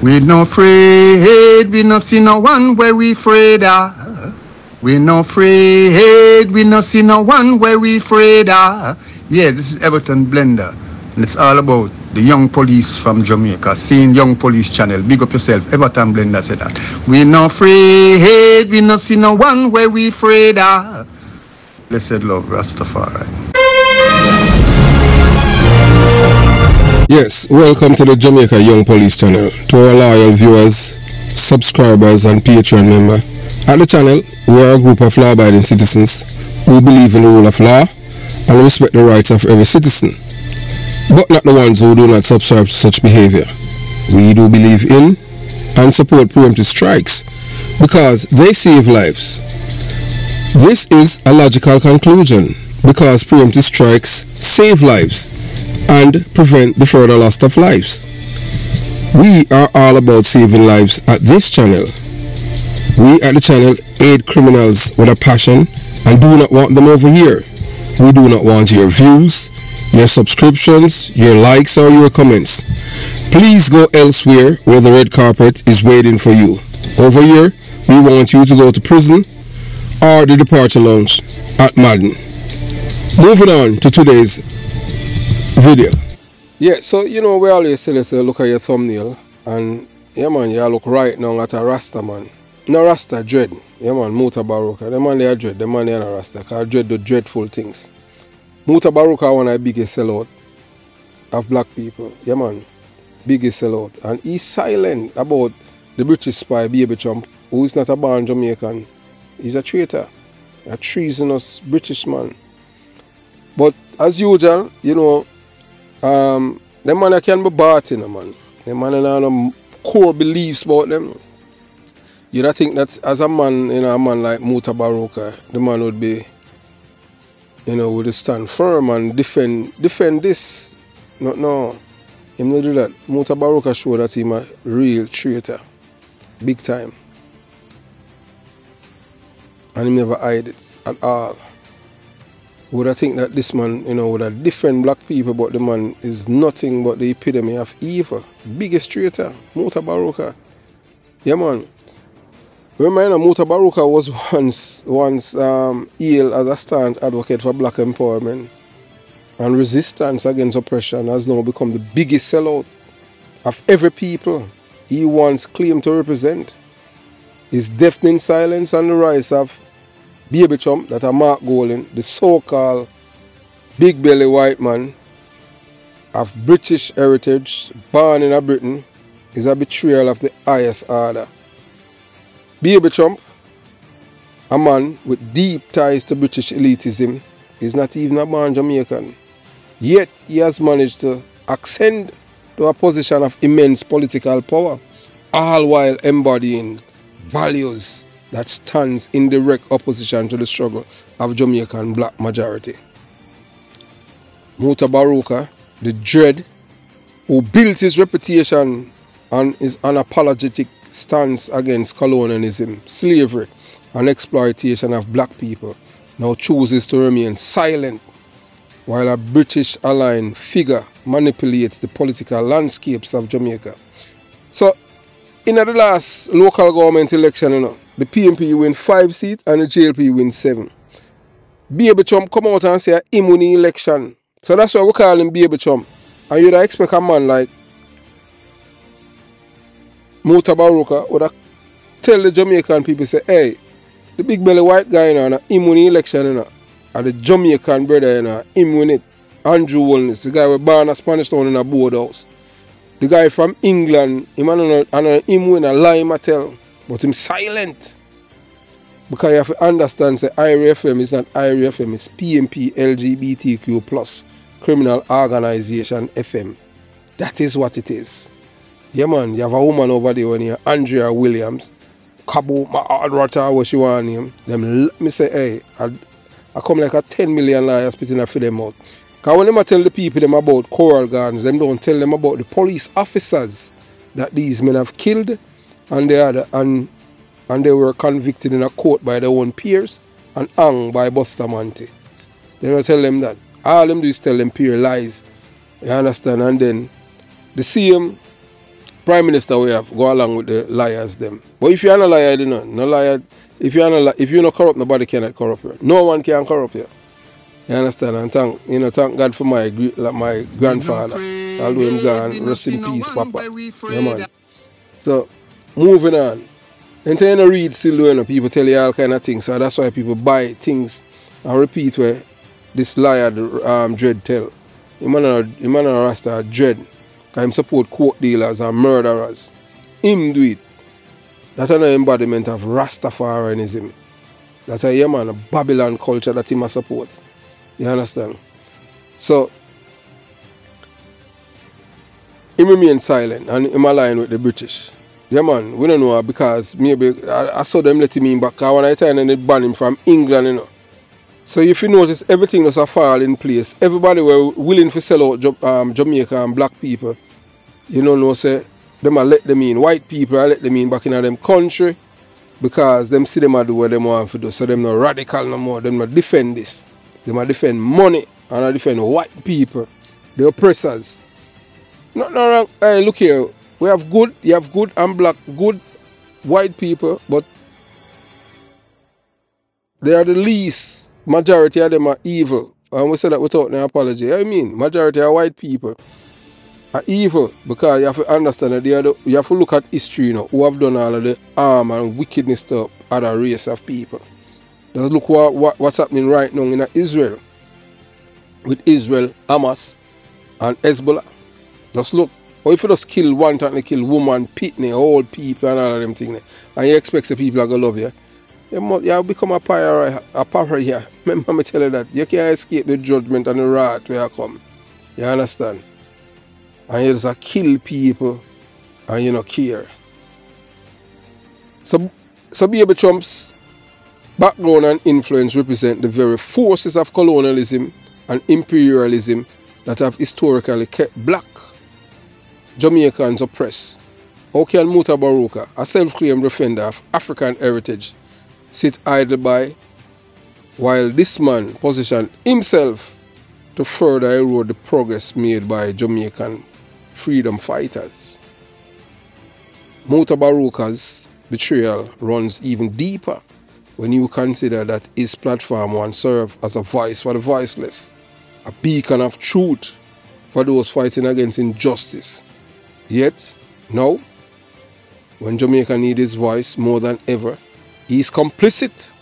We no afraid, we no see no one where we afraid of. We no afraid, we no see no one where we afraid of. Yeah, this is Everton Blender, and it's all about the young police from Jamaica, seeing Young Police Channel. Big up yourself, Everton Blender said that. We no afraid, we no see no one where we afraid of. Blessed love, Rastafari. Yes, welcome to the Jamaica Young Police Channel. To our loyal viewers, subscribers and Patreon members. At the channel, we are a group of law-abiding citizens who believe in the rule of law and respect the rights of every citizen, but not the ones who do not subscribe to such behavior. We do believe in and support preemptive strikes because they save lives. This is a logical conclusion because preemptive strikes save lives and prevent the further loss of lives. We are all about saving lives at this channel. We at the channel aid criminals with a passion and do not want them over here. We do not want your views, your subscriptions, your likes or your comments. Please go elsewhere where the red carpet is waiting for you. Over here, we want you to go to prison or the departure lounge at Madden. Moving on to today's video. Yeah, so you know we always say let's look at your thumbnail and yeah man, you look right now at a Rasta man. No Rasta, dread. Yeah man, MUTABARUKA. The man they are dread, the man they are not Rasta, because dread do dreadful things. MUTABARUKA one of the biggest sellout of black people. Yeah man, biggest sellout. And he's silent about the British spy, Baby Trump, who is not a born Jamaican. He's a traitor, a treasonous British man. But as usual, you know, them man can be bought in, man. Them man have no core beliefs about them. You don't think that as a man, you know, a man like MUTABARUKA, the man would be, you know, would stand firm and defend this. No. Him not do that. MUTABARUKA show that he's a real traitor. Big time. And he never hide it at all. Would I think that this man, you know, would have defend black people, but the man is nothing but the epitome of evil. Biggest traitor, MUTABARUKA. Yeah man. Remember, MUTABARUKA was once hailed as a staunch advocate for black empowerment and resistance against oppression, has now become the biggest sellout of every people he once claimed to represent. His deafening silence on the rise of Baby Trump, that are Mark Golding, the so-called big belly white man of British heritage, born in Britain, is a betrayal of the highest order. Baby Trump, a man with deep ties to British elitism, is not even a born Jamaican. Yet he has managed to ascend to a position of immense political power, all while embodying values that stands in direct opposition to the struggle of Jamaican black majority. MUTABARUKA, the dread, who built his reputation on his unapologetic stance against colonialism, slavery, and exploitation of black people, now chooses to remain silent while a British-aligned figure manipulates the political landscapes of Jamaica. So, in the last local government election, you know, the PNP win 5 seats and the JLP win 7. Baby Trump come out and say him win the election. So that's why we call him Baby Trump. And you'd expect a man like MUTABARUKA would tell the Jamaican people, say, hey, the big belly white guy, you know, him win the election, you know, and the Jamaican brother, you know, him win it. Andrew Wellness, the guy was born a Spanish town in a boardhouse. The guy from England, him win a lie, I tell, but him silent. Because you have to understand, say, IRA FM is not IRA FM, it's PNP LGBTQ+ Criminal Organization FM. That is what it is. Yeah man, you have a woman over there when you Andrea Williams, Cabo, my hard water, what she want him. Them let me say, hey, I come like a 10 million liars spitting for them out. Because when I tell the people them about Coral Gardens, them don't tell them about the police officers that these men have killed, and they were convicted in a court by their own peers and hung by Bustamante. They don't tell them that. All them do is tell them pure lies. You understand? And then the same prime minister we have go along with the liars them. But if you're not a liar, you know, no liar. If you're not corrupt, nobody cannot corrupt you. No one can corrupt you. You understand? And thank God for my grandfather. Although him gone, rest in peace, Papa. Yeah, man. So moving on. And then you read still doing, people tell you all kind of things. So that's why people buy things and repeat where this liar Dread tell. Him and Rasta Dread. Because him support coke dealers and murderers. Him do it. That's an embodiment of Rastafarianism. That's a Babylon culture that him support. You understand? So he remain silent and him align with the British. Yeah, man, we don't know because maybe I saw them let him in back. When I turn and they ban him from England, you know. So if you notice, everything was a fall in place. Everybody were willing to sell out Jamaica and black people. You know, say them I let them in. White people I let them in back in them country because them see them I do what them want to do. So them not radical no more. Them not defend this. They might defend money and I defend white people, the oppressors. Not wrong. Hey, look here. You have good and black, good white people, but they are the least. Majority of them are evil. And we say that without no apology. I mean, majority of white people are evil because you have to understand that you have to look at history, you know, who have done all of the harm and wickedness to other race of people. Just look what's happening right now in Israel. With Israel, Hamas, and Hezbollah. Just look. Or if you just kill one time, they kill woman, pitney, old people, and all of them things, and you expect the people are going to love you, you become a pariah. Remember me tell you that. You can't escape the judgment and the wrath where you come. You understand? And you just kill people, and you don't care. So Baby Trump's background and influence represent the very forces of colonialism and imperialism that have historically kept black Jamaicans oppressed. How can MUTABARUKA, a self-claimed defender of African heritage, sit idle by while this man positioned himself to further erode the progress made by Jamaican freedom fighters? MUTABARUKA's betrayal runs even deeper when you consider that his platform once served as a voice for the voiceless, a beacon of truth for those fighting against injustice. Yet, now, when Jamaica needs his voice more than ever, he is complicit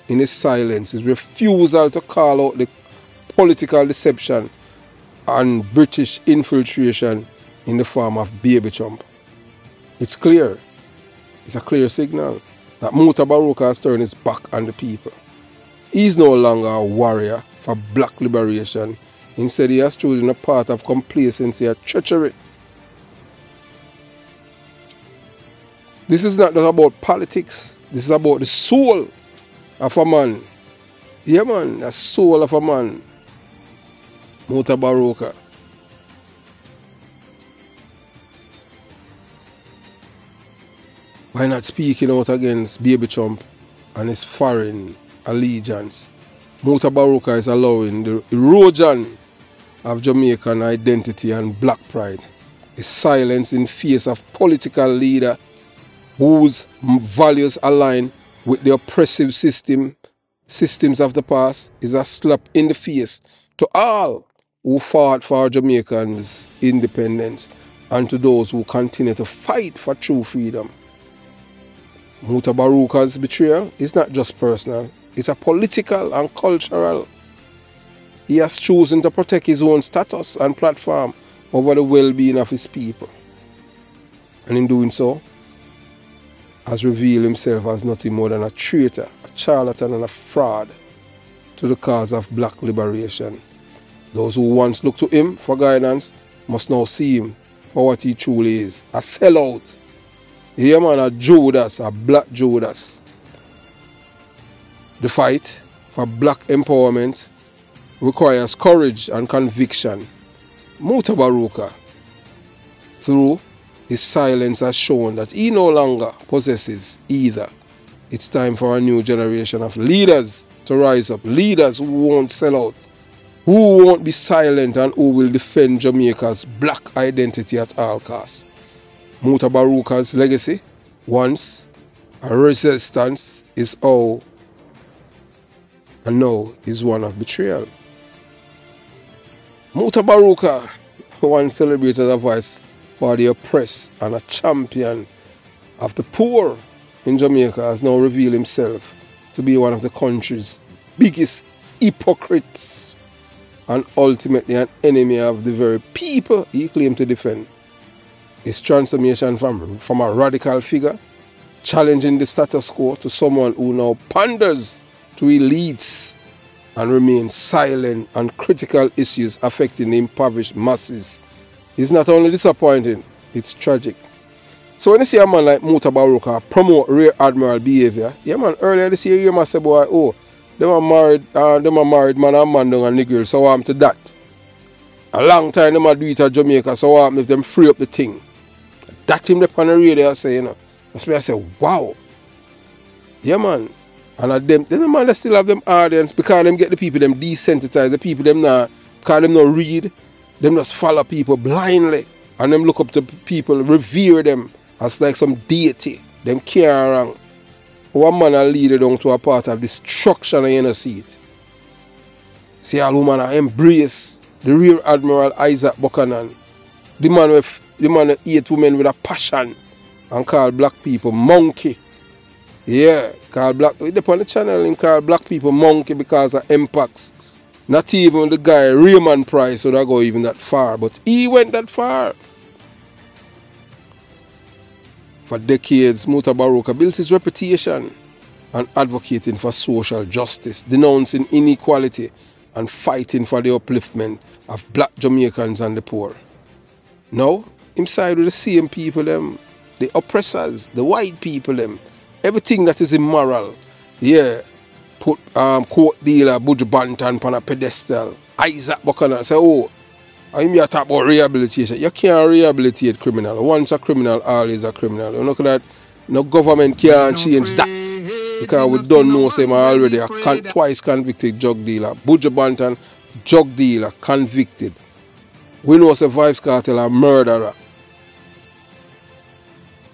in his silence, his refusal to call out the political deception and British infiltration in the form of Baby Trump. It's clear, it's a clear signal that MUTABARUKA has turned his back on the people. He is no longer a warrior for black liberation. Instead, he has chosen a path of complacency and treachery. This is not just about politics. This is about the soul of a man. Yeah, man, the soul of a man. MUTABARUKA. By not speaking out against Baby Trump and his foreign allegiance, MUTABARUKA is allowing the erosion of Jamaican identity and black pride. His silence in face of political leader whose values align with the oppressive systems of the past is a slap in the face to all who fought for Jamaicans' independence and to those who continue to fight for true freedom. MUTABARUKA's betrayal is not just personal, it's a political and cultural. He has chosen to protect his own status and platform over the well-being of his people. And in doing so, has revealed himself as nothing more than a traitor, a charlatan and a fraud to the cause of black liberation. Those who once looked to him for guidance must now see him for what he truly is, a sellout. Yeah, man, a Judas, a black Judas. The fight for black empowerment requires courage and conviction. MUTABARUKA, through his silence, has shown that he no longer possesses either. It's time for a new generation of leaders to rise up. Leaders who won't sell out, who won't be silent, and who will defend Jamaica's black identity at all costs. MUTABARUKA's legacy once a resistance is how and now is one of betrayal. MUTABARUKA once celebrated as a voice for the oppressed and a champion of the poor in Jamaica has now revealed himself to be one of the country's biggest hypocrites and ultimately an enemy of the very people he claimed to defend. His transformation from a radical figure challenging the status quo to someone who now panders to elites and remains silent on critical issues affecting the impoverished masses is not only disappointing, it's tragic. So when you see a man like MUTABARUKA promote rear admiral behavior, yeah man, earlier this year you must say, boy, oh, them are married man and man down and nigger, so what happened to that? A long time them are do it at Jamaica, so what happened if them free up the thing? That him up on the radio say, you know. That's why I say, wow. Yeah man. And then the man that still have them audience because them get the people them desensitize, the people them not, because them not read, them just follow people blindly. And them look up to people, revere them as like some deity. Them care around. One man a leader down to a part of destruction and you know see it. See all woman embrace the rear admiral Isaac Buchanan. The man who hate women with a passion and call black people monkey. Yeah, call black, on the channel him call black people monkey because of impacts. Not even the guy Raymond Price would have go even that far, but he went that far. For decades, MUTABARUKA built his reputation on advocating for social justice, denouncing inequality and fighting for the upliftment of black Jamaicans and the poor. Now, him side with the same people them, the oppressors, the white people them, everything that is immoral. Yeah, put court dealer Buju Banton on a pedestal. Isaac Buchanan say, oh, I'm here to talk about rehabilitation. You can't rehabilitate criminal. Once a criminal, always a criminal. You look at that, no government can't change that. Because we don't know say already a twice convicted drug dealer. Buju Banton, drug dealer, convicted. We know say Vybz Kartel a murderer.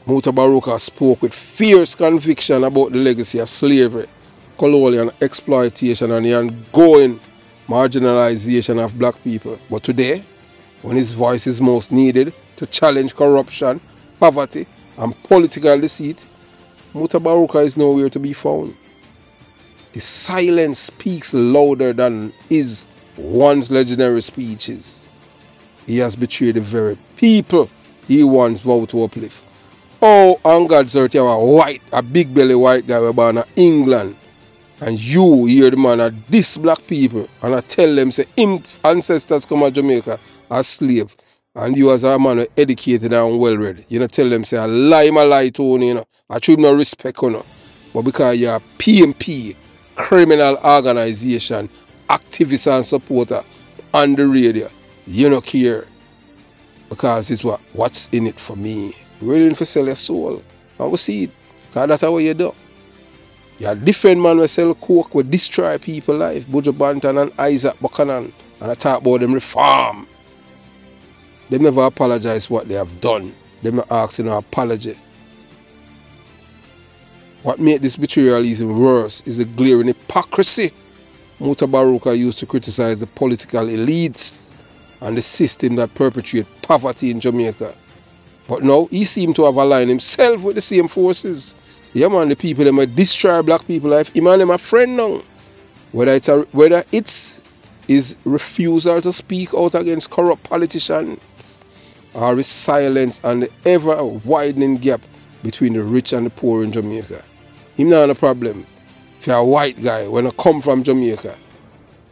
MUTABARUKA spoke with fierce conviction about the legacy of slavery, colonial exploitation and the ongoing marginalization of black people. But today, when his voice is most needed to challenge corruption, poverty and political deceit, MUTABARUKA is nowhere to be found. His silence speaks louder than his once legendary speeches. He has betrayed the very people he once vowed to uplift. Oh, on God's earth, you have a big belly white guy born in England. And you hear the man of this black people and I tell them, say, him ancestors come to Jamaica as slave. And you as a man educated and well read. You know, tell them, say, I lie to you, you know. I should not respect you, know. But because you're a PMP, criminal organization, activist and supporter on the radio, you don't care. Because it's what's in it for me. Willing to sell your soul. And we see it. Because that's what you do. You're a different man who sell coke, will destroy people's life. Buju Banton and Isaac Buchanan. And I talk about them reform. They never apologize for what they have done. They never ask no apology. What made this betrayal even worse is the glaring hypocrisy MUTABARUKA used to criticize the political elites and the system that perpetuate poverty in Jamaica. But now he seemed to have aligned himself with the same forces. Yeah man, the people that might destroy black people's life, him and them a friend now. Whether it's his refusal to speak out against corrupt politicians or his silence and the ever widening gap between the rich and the poor in Jamaica. Him not a problem. If you're a white guy, when I come from Jamaica,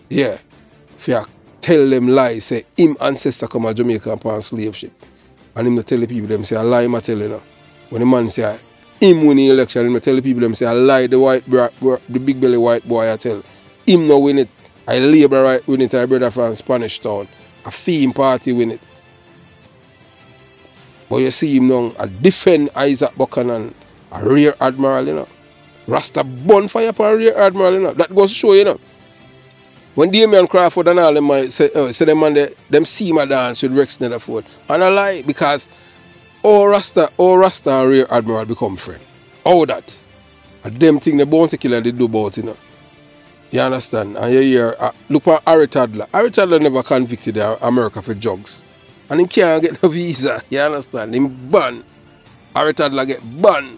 yeah, if you tell them lies, say him ancestor come to Jamaica upon slave ship. And him to tell the people them say a lie I tell you now. When the man say him win the election, him to tell the people them say a lie the big belly white boy I tell. Him no win it. I Labour right win it, I brother from Spanish Town. A Fame party win it. But you see him now, a defend Isaac Buchanan, a rear admiral, you know. Rasta bonfire upon rear admiral, you know. That goes to show, you know. When Damian Crawford and all them say them man them see my dance with Rex Netherford. And I lie because All Rasta and Rear Admiral become friend. How that? A them thing the bounty killer they do about, you know. You understand? And you hear, look at Harry Tadler. Harry Tadler never convicted America for drugs. And he can't get no visa. You understand? Him banned. Harry Tadler get banned.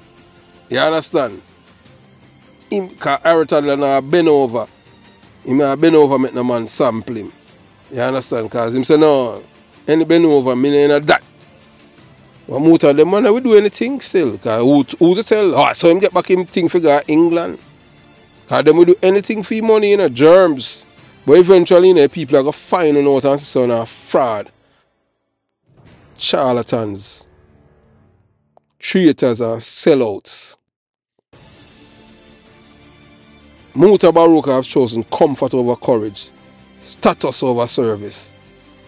You understand? Because Harry Tadler now bend over. He may bend over make no man sample him. You understand? Because him say no, any bend over, me ain't that. But most of them man we do anything still. Because who to tell? Oh, so him get back him thing figure England. Because them will do anything for your money, you know, germs. But eventually, you know, people are going to find out and say, so fraud. Charlatans. Traitors and sellouts. MUTABARUKA have chosen comfort over courage, status over service.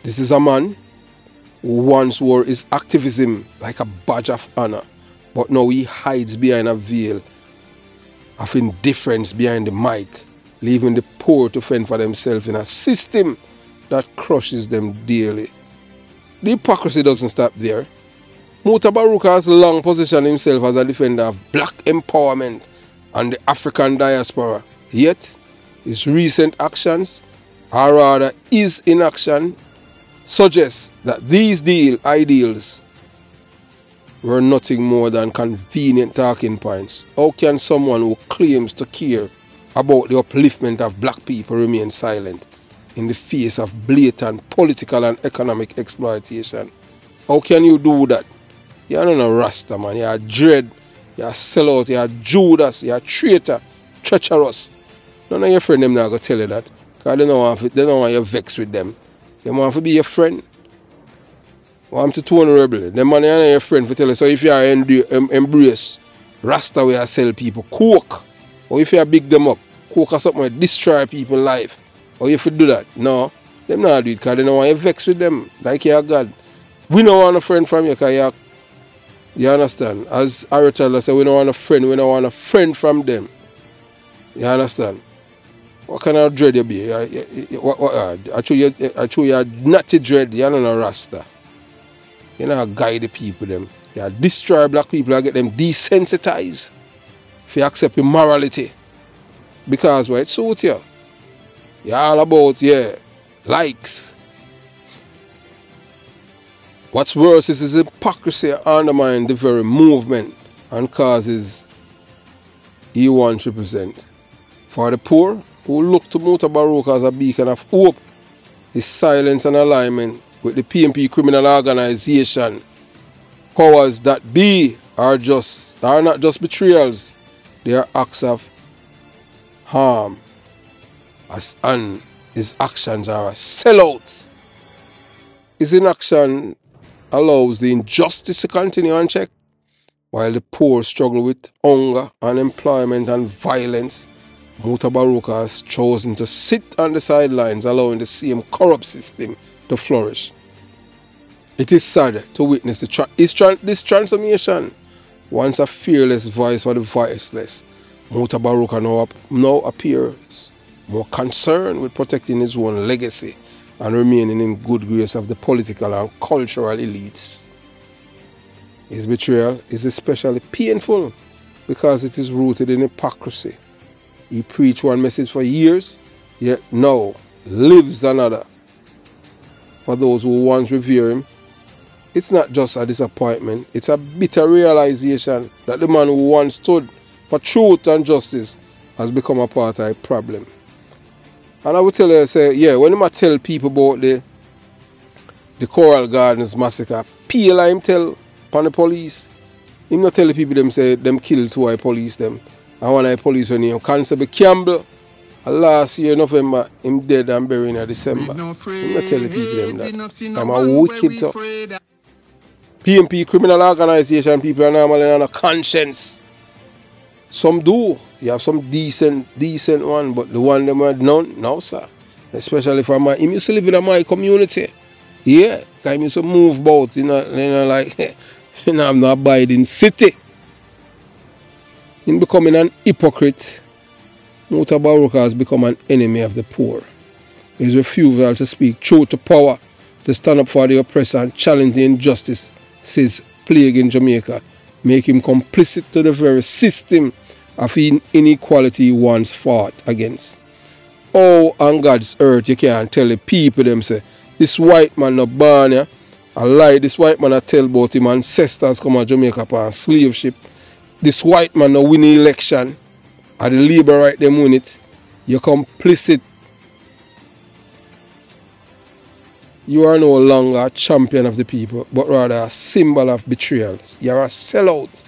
This is a man who once wore his activism like a badge of honor, but now he hides behind a veil of indifference behind the mic, leaving the poor to fend for themselves in a system that crushes them daily. The hypocrisy doesn't stop there. MUTABARUKA has long positioned himself as a defender of black empowerment and the African diaspora. Yet, his recent actions, or rather his inaction, suggests that these ideals were nothing more than convenient talking points. How can someone who claims to care about the upliftment of black people remain silent in the face of blatant political and economic exploitation? How can you do that? You're not a Rasta, man. You're a dread. You're a sellout. You're a Judas. You're a traitor. Treacherous. None of your friends them not going to tell you that. Because they don't want you vexed with them. They want to be your friend. Want to turn rebel. Them man are your friend for tell you. So if you are embrace Rasta way I sell people, coke. Or if you are big them up, coke or something like destroy people's life. Or if you do that, no. Them not do it because they don't want you vexed with them. Like you're God. We don't want a friend from you because you understand? As Aristotle said, we don't want a friend from them. You understand? What kind of dread you be? I show you not a dread, you're not a Rasta. You know, guide the people them. You destroy black people and get them desensitized. If you accept your morality. Because what it suits you. You're all about, likes. What's worse is his hypocrisy undermines the very movement and causes he wants to represent. For the poor, who look to MUTABARUKA as a beacon of hope, his silence and alignment with the PNP criminal organization, powers that be are not just betrayals, they are acts of harm. And his actions are a sellout. His inaction allows the injustice to continue unchecked, while the poor struggle with hunger, unemployment and violence. MUTABARUKA has chosen to sit on the sidelines, allowing the same corrupt system to flourish. It is sad to witness this transformation. Once a fearless voice for the voiceless, MUTABARUKA now appears more concerned with protecting his own legacy and remaining in good grace of the political and cultural elites. His betrayal is especially painful because it is rooted in hypocrisy. He preached one message for years, yet now lives another. For those who once revere him, it's not just a disappointment, it's a bitter realization that the man who once stood for truth and justice has become a part of a problem. And I would tell you, when I tell people about the Coral Gardens massacre, peel him tell upon the police. Him not tell the people them say them killed two of police them. And one of the police when him Constable Campbell. And last year November him dead and buried in December. Him not tell the people them that. I'm a wicked talk. PNP criminal organization people are normally on a conscience. Some do. You have some decent one, but the one them are none, no sir. Especially for I used to live in my community. Yeah, I used to move about, like I'm not abiding city. In becoming an hypocrite, MUTABARUKA has become an enemy of the poor. His refusal to speak truth to power, to stand up for the oppressor and challenge the injustices plague in Jamaica make him complicit to the very system of inequality he once fought against. Oh, on God's earth, you can't tell the people them say, this white man no born here. A lie, this white man a tell about him ancestors come to Jamaica upon slave ship. This white man no win the election. And the labor right them win it. You're complicit. You are no longer a champion of the people, but rather a symbol of betrayal. You're a sellout.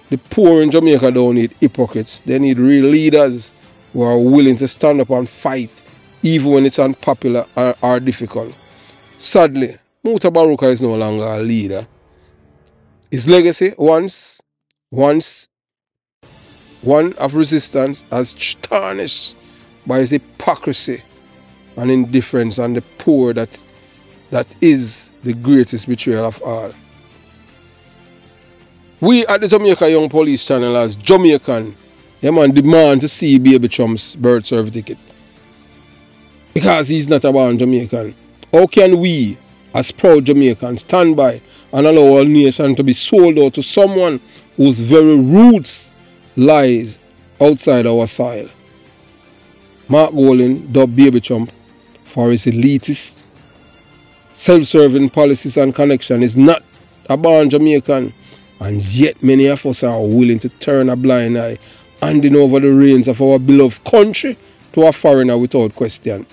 The poor in Jamaica don't need hypocrites. They need real leaders who are willing to stand up and fight, even when it's unpopular or difficult. Sadly, MUTABARUKA is no longer a leader. His legacy, once one of resistance, has tarnished by his hypocrisy and indifference, and the poor that is the greatest betrayal of all. We at the Jamaica Young Police channel as Jamaican, demand to see Baby Trump's birth certificate. Because he's not a born Jamaican. How can we, as proud Jamaicans, stand by and allow our nation to be sold out to someone whose very roots lies outside our soil? Mark Golding dubbed Baby Trump for his elitist, self-serving policies and connection is not a born Jamaican, and yet many of us are willing to turn a blind eye, handing over the reins of our beloved country to a foreigner without question.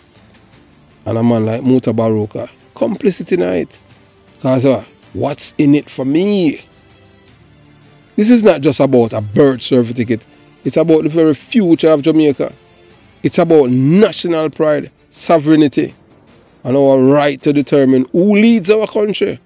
And a man like MUTABARUKA, complicit in it. Because what's in it for me? This is not just about a birth certificate. It's about the very future of Jamaica. It's about national pride, sovereignty, and our right to determine who leads our country.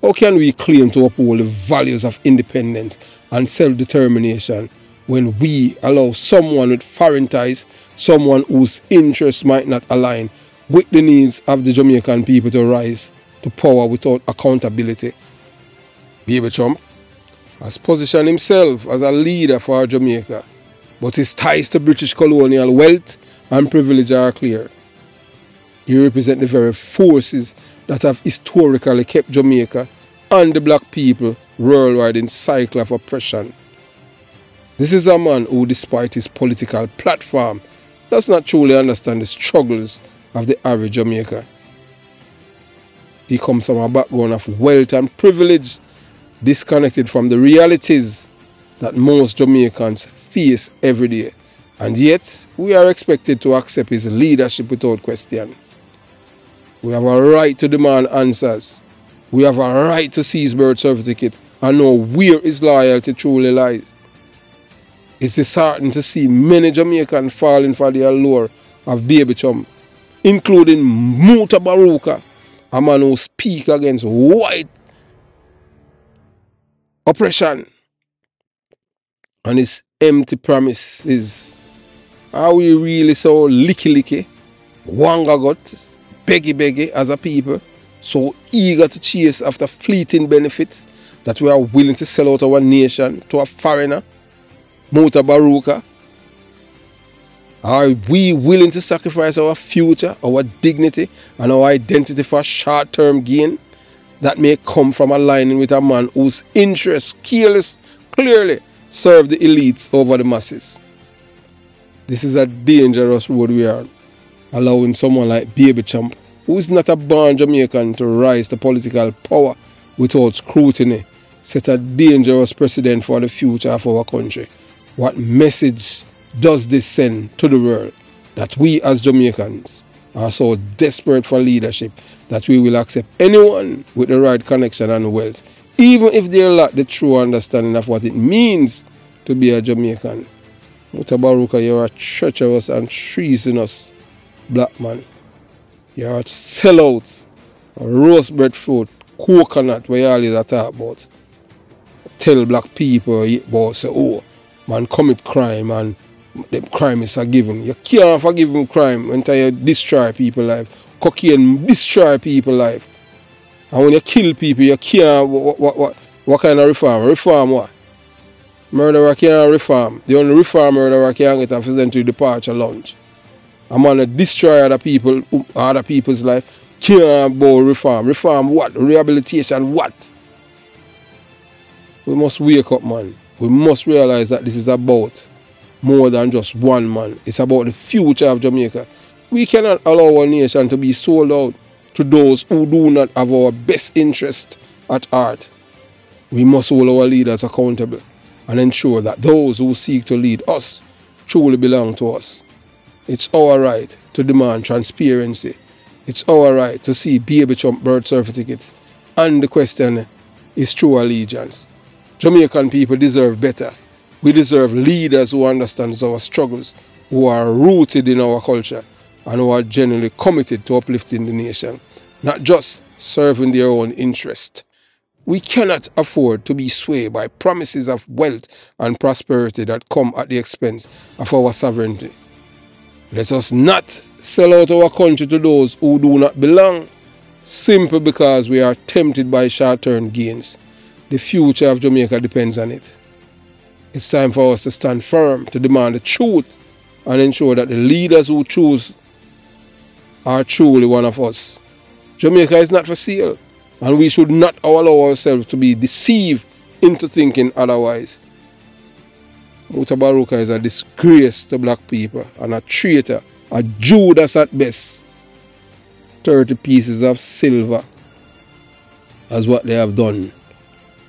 How can we claim to uphold the values of independence and self-determination when we allow someone with foreign ties, someone whose interests might not align with the needs of the Jamaican people, to rise to power without accountability? Baby Trump has positioned himself as a leader for Jamaica, but his ties to British colonial wealth and privilege are clear. He represents the very forces that have historically kept Jamaica and the black people worldwide in cycle of oppression. This is a man who, despite his political platform, does not truly understand the struggles of the average Jamaican. He comes from a background of wealth and privilege, disconnected from the realities that most Jamaicans face every day, and yet we are expected to accept his leadership without question. We have a right to demand answers. We have a right to see his birth certificate and know where his loyalty truly lies. It's disheartening to see many Jamaicans falling for the allure of Baby Trump, including MUTABARUKA, a man who speaks against white oppression. And his empty promises. Are we really so licky, wangagot, beggy as a people, so eager to chase after fleeting benefits that we are willing to sell out our nation to a foreigner, MUTABARUKA? Are we willing to sacrifice our future, our dignity, and our identity for short-term gain that may come from aligning with a man whose interests clearly serve the elites over the masses? This is a dangerous road we are, allowing someone like Baby Trump, who is not a born Jamaican, to rise to political power without scrutiny, set a dangerous precedent for the future of our country. What message does this send to the world? That we as Jamaicans are so desperate for leadership that we will accept anyone with the right connection and wealth, even if they lack the true understanding of what it means to be a Jamaican. MUTABARUKA, you're a treacherous and treasonous black man. You're a sellout, a roast breadfruit, coconut, where you always talk about. Tell black people about, say, oh, man commit crime and the crime is forgiven. You can't forgive him crime until you destroy people's life. Cocaine destroy people's life. And when you kill people, you can't, what kind of reform? Reform what? Murderer can't reform. The only reform murderer can get a presidential departure lunch. A man that destroy other people's life can't go reform. Reform what? Rehabilitation what? We must wake up, man. We must realize that this is about more than just one man. It's about the future of Jamaica. We cannot allow our nation to be sold out to those who do not have our best interest at heart. We must hold our leaders accountable and ensure that those who seek to lead us truly belong to us. It's our right to demand transparency. It's our right to see baby Trump birth certificates. And the question is true allegiance. Jamaican people deserve better. We deserve leaders who understand our struggles, who are rooted in our culture, and who are genuinely committed to uplifting the nation, not just serving their own interest. We cannot afford to be swayed by promises of wealth and prosperity that come at the expense of our sovereignty. Let us not sell out our country to those who do not belong, simply because we are tempted by short-term gains. The future of Jamaica depends on it. It's time for us to stand firm, to demand the truth, and ensure that the leaders who choose are truly one of us. Jamaica is not for sale, and we should not allow ourselves to be deceived into thinking otherwise. MUTABARUKA is a disgrace to black people and a traitor, a Judas at best. 30 pieces of silver as what they have done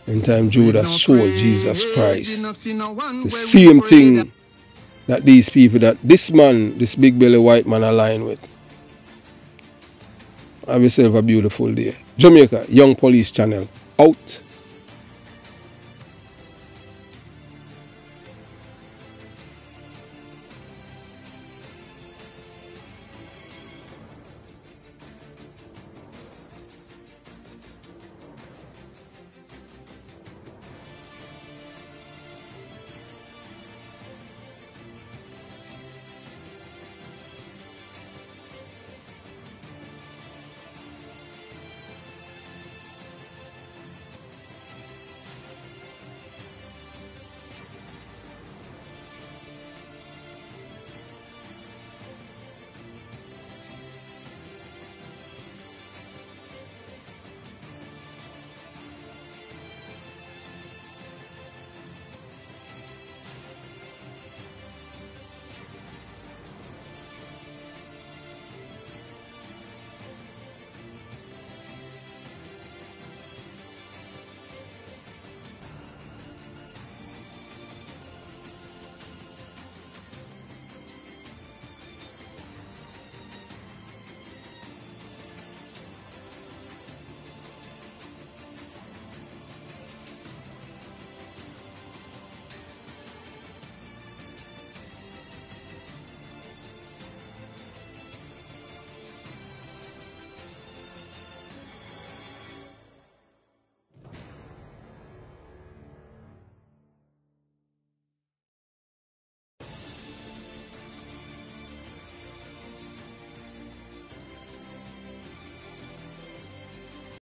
in time Judas sold Jesus Christ. It's the same thing that these people, that this man, this big belly white man align with. Have yourself a beautiful day. Jamaica Young Police Channel out.